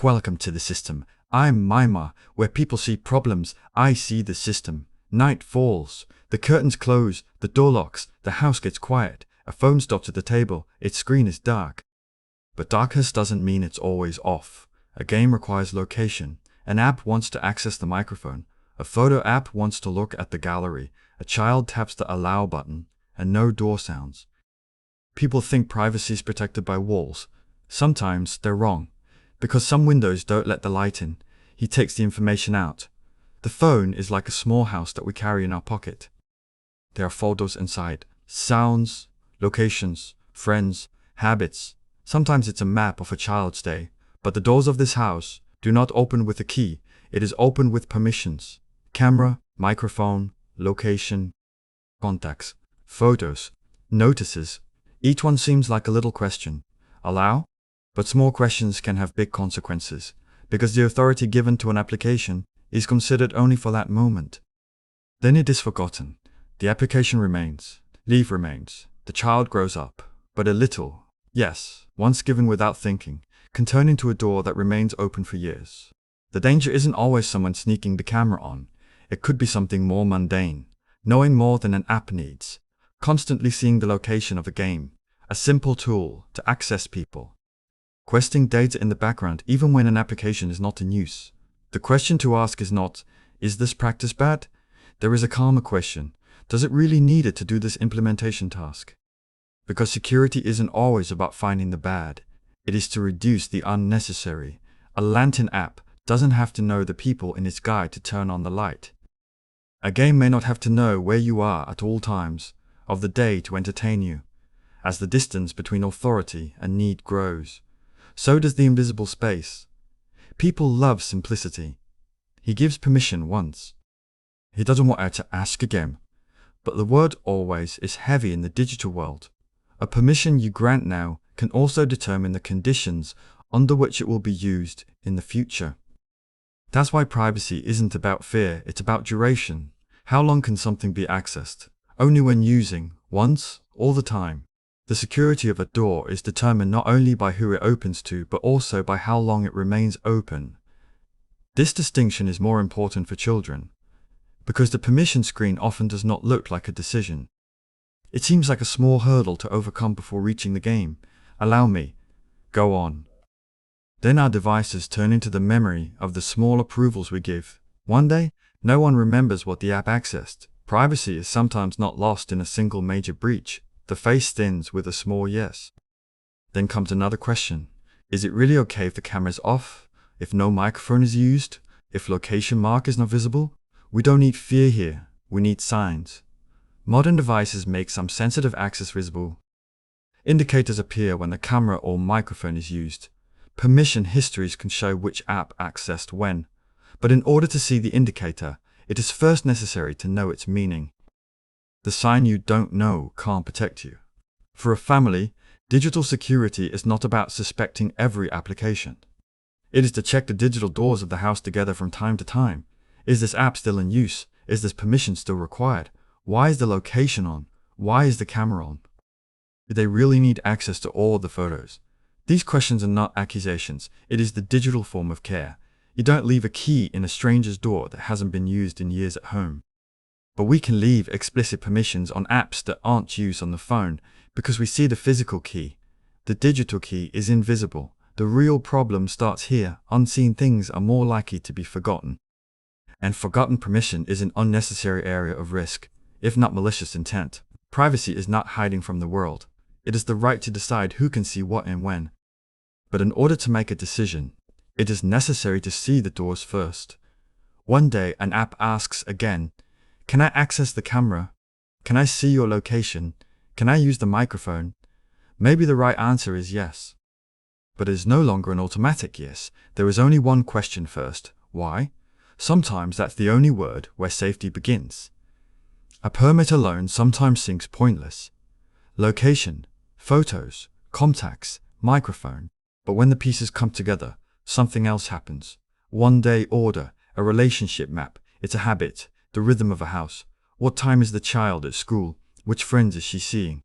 Welcome to the system. I'm Mima. Where people see problems, I see the system. Night falls. The curtains close. The door locks. The house gets quiet. A phone stops at the table. Its screen is dark. But darkness doesn't mean it's always off. A game requires location. An app wants to access the microphone. A photo app wants to look at the gallery. A child taps the allow button, and no door sounds. People think privacy is protected by walls. Sometimes they're wrong. Because some windows don't let the light in, he takes the information out. The phone is like a small house that we carry in our pocket. There are folders inside. Sounds, locations, friends, habits. Sometimes it's a map of a child's day. But the doors of this house do not open with a key. It is open with permissions. Camera, microphone, location, contacts, photos, notices. Each one seems like a little question. Allow? But small questions can have big consequences, because the authority given to an application is considered only for that moment. Then it is forgotten. The application remains. Leave remains. The child grows up. But a little, yes, once given without thinking, can turn into a door that remains open for years. The danger isn't always someone sneaking the camera on. It could be something more mundane, knowing more than an app needs, constantly seeing the location of a game, a simple tool to access people. Questing data in the background even when an application is not in use. The question to ask is not, is this practice bad? There is a calmer question. Does it really need it to do this implementation task? Because security isn't always about finding the bad. It is to reduce the unnecessary. A lantern app doesn't have to know the people in its guide to turn on the light. A game may not have to know where you are at all times of the day to entertain you. As the distance between authority and need grows, so does the invisible space. People love simplicity. He gives permission once. He doesn't want her to ask again. But the word always is heavy in the digital world. A permission you grant now can also determine the conditions under which it will be used in the future. That's why privacy isn't about fear, it's about duration. How long can something be accessed? Only when using, once, all the time. The security of a door is determined not only by who it opens to, but also by how long it remains open. This distinction is more important for children, because the permission screen often does not look like a decision. It seems like a small hurdle to overcome before reaching the game. Allow me. Go on. Then our devices turn into the memory of the small approvals we give. One day, no one remembers what the app accessed. Privacy is sometimes not lost in a single major breach. The face thins with a small yes. Then comes another question. Is it really okay if the camera is off? If no microphone is used? If location mark is not visible? We don't need fear here. We need signs. Modern devices make some sensitive access visible. Indicators appear when the camera or microphone is used. Permission histories can show which app accessed when. But in order to see the indicator, it is first necessary to know its meaning. The sign you don't know can't protect you. For a family, digital security is not about suspecting every application. It is to check the digital doors of the house together from time to time. Is this app still in use? Is this permission still required? Why is the location on? Why is the camera on? Do they really need access to all the photos? These questions are not accusations. It is the digital form of care. You don't leave a key in a stranger's door that hasn't been used in years at home. But we can leave explicit permissions on apps that aren't used on the phone because we see the physical key. The digital key is invisible. The real problem starts here. Unseen things are more likely to be forgotten. And forgotten permission is an unnecessary area of risk, if not malicious intent. Privacy is not hiding from the world. It is the right to decide who can see what and when. But in order to make a decision, it is necessary to see the doors first. One day an app asks again, can I access the camera? Can I see your location? Can I use the microphone? Maybe the right answer is yes. But it is no longer an automatic yes. There is only one question first. Why? Sometimes that's the only word where safety begins. A permit alone sometimes seems pointless. Location, photos, contacts, microphone. But when the pieces come together, something else happens. One day order, a relationship map. It's a habit. The rhythm of a house. What time is the child at school? Which friends is she seeing?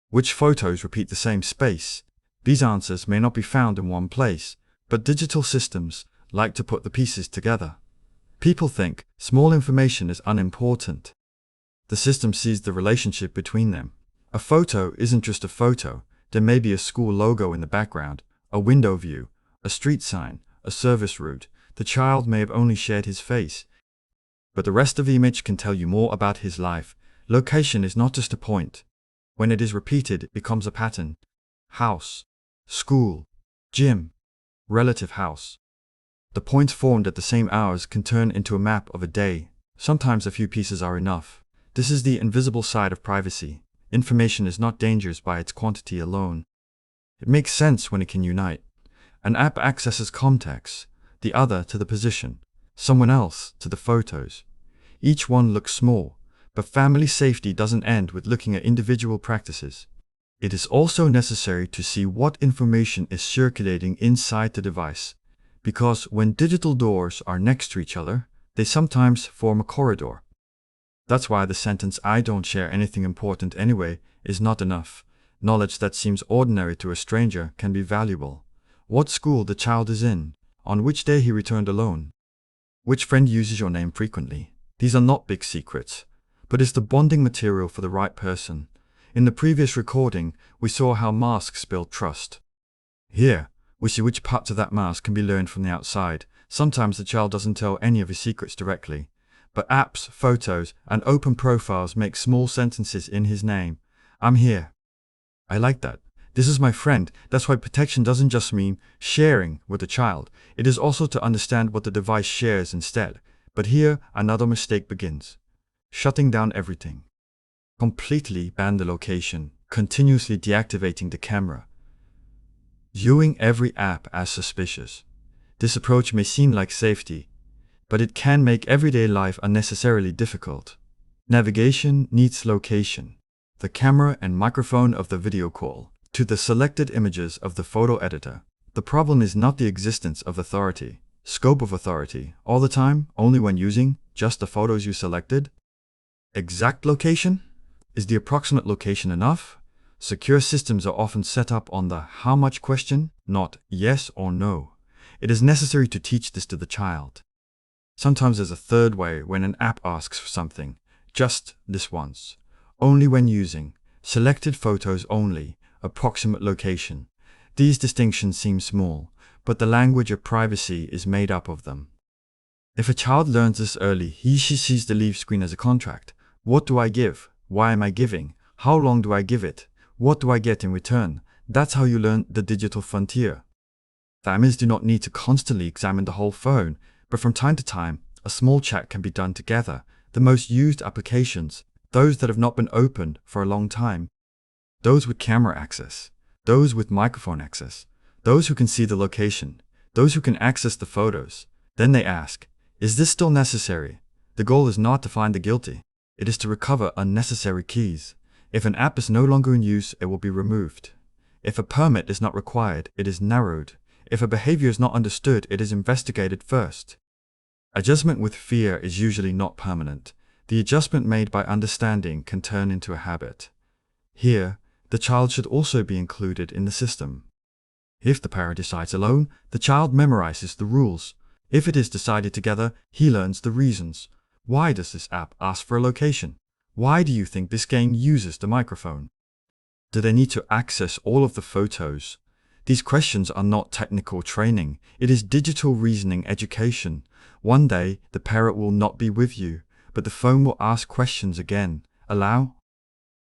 Which photos repeat the same space? These answers may not be found in one place, But digital systems like to put the pieces together. People think small information is unimportant. The system sees the relationship between them. A photo isn't just a photo. There may be a school logo in the background, a window view, a street sign, a service route. The child may have only shared his face, but the rest of the image can tell you more about his life. Location is not just a point. When it is repeated, it becomes a pattern. House, school, gym, relative house. The points formed at the same hours can turn into a map of a day. Sometimes a few pieces are enough. This is the invisible side of privacy. Information is not dangerous by its quantity alone. It makes sense when it can unite. An app accesses context, the other to the position, someone else to the photos. Each one looks small, but family safety doesn't end with looking at individual practices. It is also necessary to see what information is circulating inside the device, because when digital doors are next to each other, they sometimes form a corridor. That's why the sentence "I don't share anything important anyway" is not enough. Knowledge that seems ordinary to a stranger can be valuable. What school the child is in, on which day he returned alone, which friend uses your name frequently. These are not big secrets, but it's the bonding material for the right person. In the previous recording, we saw how masks build trust. Here, we see which parts of that mask can be learned from the outside. Sometimes the child doesn't tell any of his secrets directly, but apps, photos, and open profiles make small sentences in his name. I'm here. I like that. This is my friend. That's why protection doesn't just mean sharing with the child. It is also to understand what the device shares instead. But here, another mistake begins. Shutting down everything. Completely ban the location. Continuously deactivating the camera. Viewing every app as suspicious. This approach may seem like safety, but it can make everyday life unnecessarily difficult. Navigation needs location. The camera and microphone of the video call to the selected images of the photo editor. The problem is not the existence of authority, scope of authority, all the time, only when using just the photos you selected. Exact location? Is the approximate location enough? Secure systems are often set up on the how much question, not yes or no. It is necessary to teach this to the child. Sometimes there's a third way when an app asks for something. Just this once. Only when using. Selected photos only. Approximate location. These distinctions seem small, but the language of privacy is made up of them. If a child learns this early, she sees the leave screen as a contract. What do I give? Why am I giving? How long do I give it? What do I get in return? That's how you learn the digital frontier. Families do not need to constantly examine the whole phone, but from time to time, a small chat can be done together. The most used applications, those that have not been opened for a long time, those with camera access, those with microphone access, those who can see the location, those who can access the photos. Then they ask, is this still necessary? The goal is not to find the guilty. It is to recover unnecessary keys. If an app is no longer in use, it will be removed. If a permit is not required, it is narrowed. If a behavior is not understood, it is investigated first. Adjustment with fear is usually not permanent. The adjustment made by understanding can turn into a habit. Here, the child should also be included in the system. If the parent decides alone, the child memorizes the rules. If it is decided together, he learns the reasons. Why does this app ask for a location? Why do you think this game uses the microphone? Do they need to access all of the photos? These questions are not technical training. It is digital reasoning education. One day, the parent will not be with you, but the phone will ask questions again. Allow?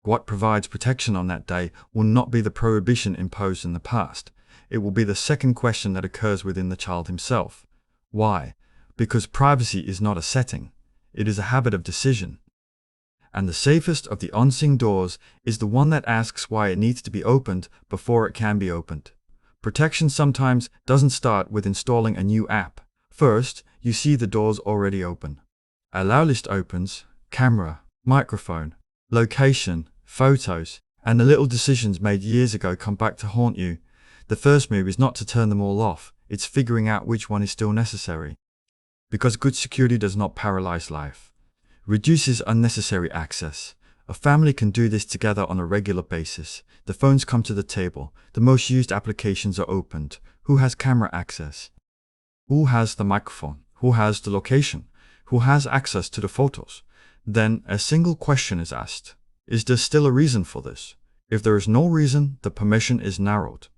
What provides protection on that day will not be the prohibition imposed in the past. It will be the second question that occurs within the child himself. Why? Because privacy is not a setting. It is a habit of decision. And the safest of the unseen doors is the one that asks why it needs to be opened before it can be opened. Protection sometimes doesn't start with installing a new app. First, you see the doors already open. Allow list opens, camera, microphone, location, photos, and the little decisions made years ago come back to haunt you. The first move is not to turn them all off, it's figuring out which one is still necessary. Because good security does not paralyze life. Reduces unnecessary access. A family can do this together on a regular basis. The phones come to the table. The most used applications are opened. Who has camera access? Who has the microphone? Who has the location? Who has access to the photos? Then a single question is asked. Is there still a reason for this? If there is no reason, the permission is narrowed.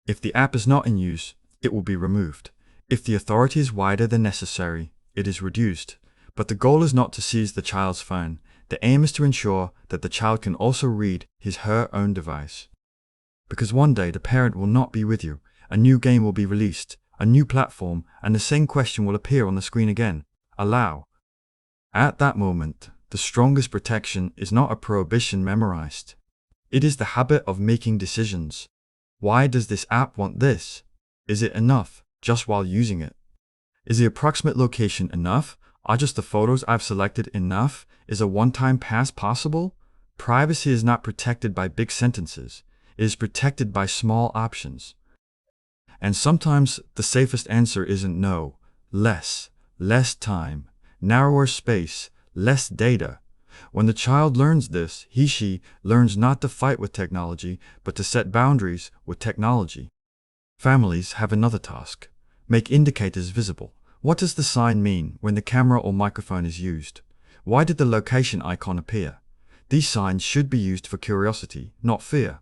If the app is not in use, it will be removed. If the authority is wider than necessary, it is reduced. But the goal is not to seize the child's phone. The aim is to ensure that the child can also read his/her own device. Because one day the parent will not be with you, a new game will be released, a new platform, and the same question will appear on the screen again. Allow. At that moment, the strongest protection is not a prohibition memorized. It is the habit of making decisions. Why does this app want this? Is it enough, just while using it? Is the approximate location enough? Are just the photos I've selected enough? Is a one-time pass possible? Privacy is not protected by big sentences. It is protected by small options. And sometimes the safest answer isn't no. Less time, narrower space, less data. When the child learns this, he/she learns not to fight with technology, but to set boundaries with technology. Families have another task. Make indicators visible. What does the sign mean when the camera or microphone is used? Why did the location icon appear? These signs should be used for curiosity, not fear.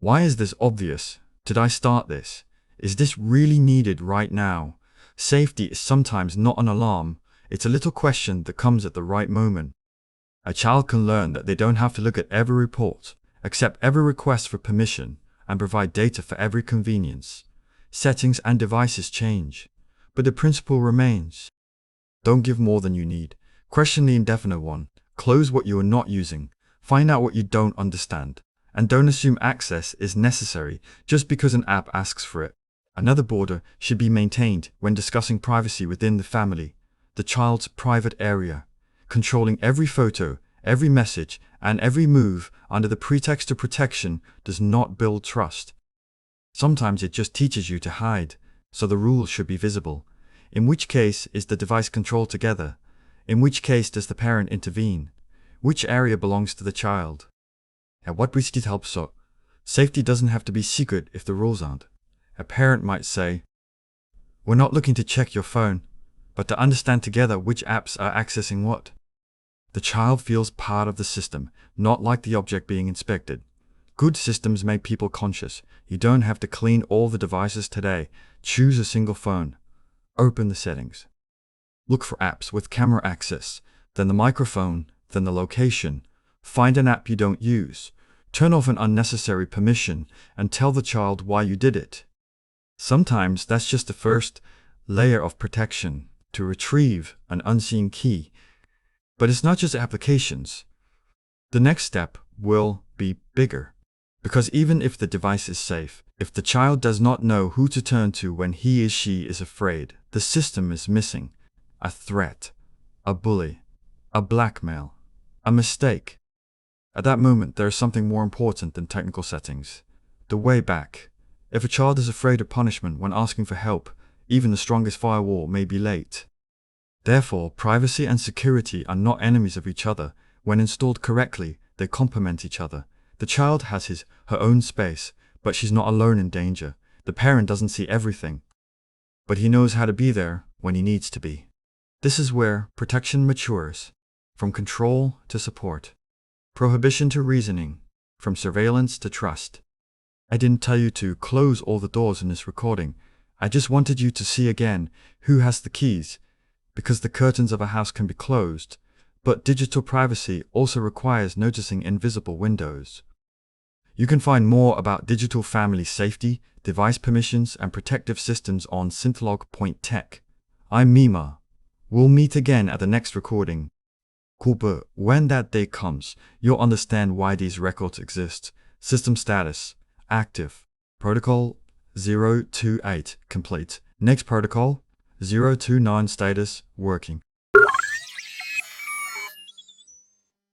Why is this obvious? Did I start this? Is this really needed right now? Safety is sometimes not an alarm. It's a little question that comes at the right moment. A child can learn that they don't have to look at every report, accept every request for permission, and provide data for every convenience. Settings and devices change, but the principle remains. Don't give more than you need. Question the indefinite one. Close what you are not using. Find out what you don't understand. And don't assume access is necessary just because an app asks for it. Another border should be maintained when discussing privacy within the family. The child's private area. Controlling every photo, every message, and every move under the pretext of protection does not build trust. Sometimes it just teaches you to hide, so the rules should be visible. In which case is the device controlled together? In which case does the parent intervene? Which area belongs to the child? At what risk it helps so? Safety doesn't have to be secret if the rules aren't. A parent might say, "We're not looking to check your phone, but to understand together which apps are accessing what." The child feels part of the system, not like the object being inspected. Good systems make people conscious. You don't have to clean all the devices today. Choose a single phone. Open the settings. Look for apps with camera access, then the microphone, then the location. Find an app you don't use. Turn off an unnecessary permission and tell the child why you did it. Sometimes that's just the first layer of protection to retrieve an unseen key. But it's not just applications. The next step will be bigger. Because even if the device is safe, if the child does not know who to turn to when he/she is afraid, the system is missing. A threat, a bully, a blackmail, a mistake. At that moment, there is something more important than technical settings. The way back. If a child is afraid of punishment when asking for help, even the strongest firewall may be late. Therefore, privacy and security are not enemies of each other. When installed correctly, they complement each other. The child has her own space, but she's not alone in danger. The parent doesn't see everything, but he knows how to be there when he needs to be. This is where protection matures, from control to support, prohibition to reasoning, from surveillance to trust. I didn't tell you to close all the doors in this recording. I just wanted you to see again who has the keys, because the curtains of a house can be closed, but digital privacy also requires noticing invisible windows. You can find more about digital family safety, device permissions, and protective systems on SHORT.LOG. I'm Mima. We'll meet again at the next recording. Cool, but when that day comes, you'll understand why these records exist. System status, active. Protocol 028 complete. Next protocol, 029 status, working.